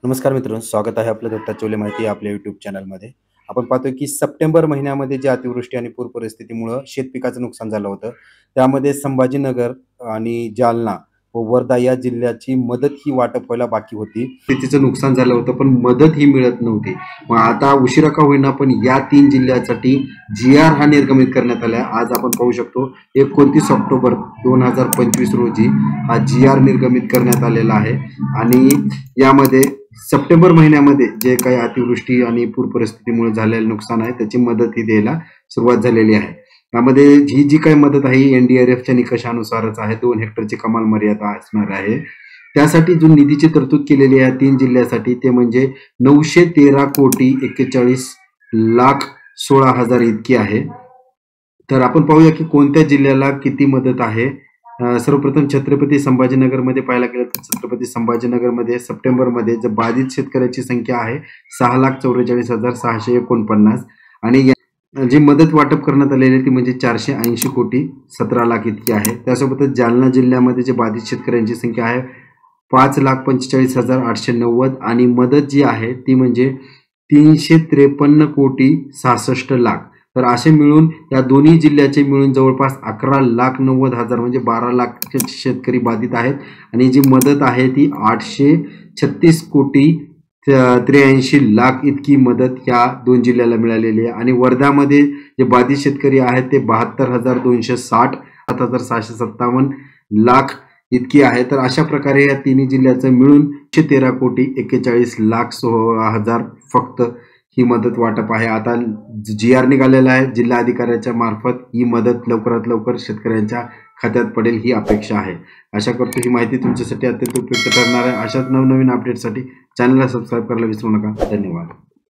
नमस्कार मित्रांनो, स्वागत आहे आपलं दत्ता चोले माहिती आपल्या यूट्यूब चॅनलमध्ये. आपण पाहतोय की सप्टेंबर महिन्यामध्ये जे अतिवृष्टी आणि पूर परिस्थितीमुळं शेतपिकाचं नुकसान झालं होतं. त्यामध्ये संभाजीनगर आणि जालना व वर्धा या जिल्ह्याची मदत ही वाटप व्हायला बाकी होती. शेतीचं नुकसान झालं होतं पण मदत ही मिळत नव्हती. मग आता उशिरा का होईना पण या 3 जिल्ह्यासाठी GR हा निर्गमित करण्यात आला. आज आपण पाहू शकतो 29 ऑक्टोबर 2025 रोजी हा GR निर्गमित करण्यात आलेला आहे आणि यामध्ये सप्टेंबर महिन्यामध्ये जे काही अतिवृष्टी आणि पूर परिस्थितीमुळे झालेलं नुकसान आहे त्याची मदत ही द्यायला सुरुवात झालेली आहे. यामध्ये ही जी काही मदत आहे NDRFच्या निकषानुसारच आहे. 2 हेक्टरची कमाल मर्यादा असणार आहे. त्यासाठी जो निधीची तरतूद केलेली आहे 3 जिल्ह्यासाठी ते म्हणजे 913,41,16,00,000 इतकी आहे. तर आपण पाहूया की कोणत्या जिल्ह्याला किती मदत आहे. सर्वप्रथम छत्रपती संभाजीनगरमध्ये पाहायला गेलं तर छत्रपती संभाजीनगरमध्ये सप्टेंबरमध्ये जे बाधित शेतकऱ्याची संख्या आहे 6,44,649 आणि जी मदत वाटप करण्यात आलेली आहे ती म्हणजे 480 कोटी 17 लाख इतकी आहे. त्यासोबतच जालना जिल्ह्यामध्ये जे बाधित शेतकऱ्यांची संख्या आहे 5,45,890 आणि मदत जी आहे ती म्हणजे 353 कोटी 66 लाख. तर असे मिळून या दोन्ही जिल्ह्याचे मिळून जवळपास 11,90,000 म्हणजे 12 लाख शेतकरी बाधित आहेत आणि जी मदत आहे ती 836 कोटी 83 लाख इतकी मदत या 2 जिल्ह्याला मिळालेली आहे. आणि वर्ध्यामध्ये जे बाधित शेतकरी आहेत ते 72,260 7,757 लाख इतकी आहे. तर अशा प्रकारे या तिन्ही जिल्ह्याचं मिळून 13 कोटी 41 लाख 16 हजार फक्त ही मदत वाटप आहे. आता GR निघालेला आहे. जिल्हा अधिकाऱ्याच्या मार्फत ही मदत लवकरात लवकर शेतकऱ्यांच्या खात्यात पडेल ही अपेक्षा आहे. आशा करतो ही माहिती तुमच्यासाठी अत्यंत उपयुक्त ठरणार आहे. अशाच नवनवीन अपडेटसाठी चॅनलला सबस्क्राईब करायला विसरू नका. धन्यवाद.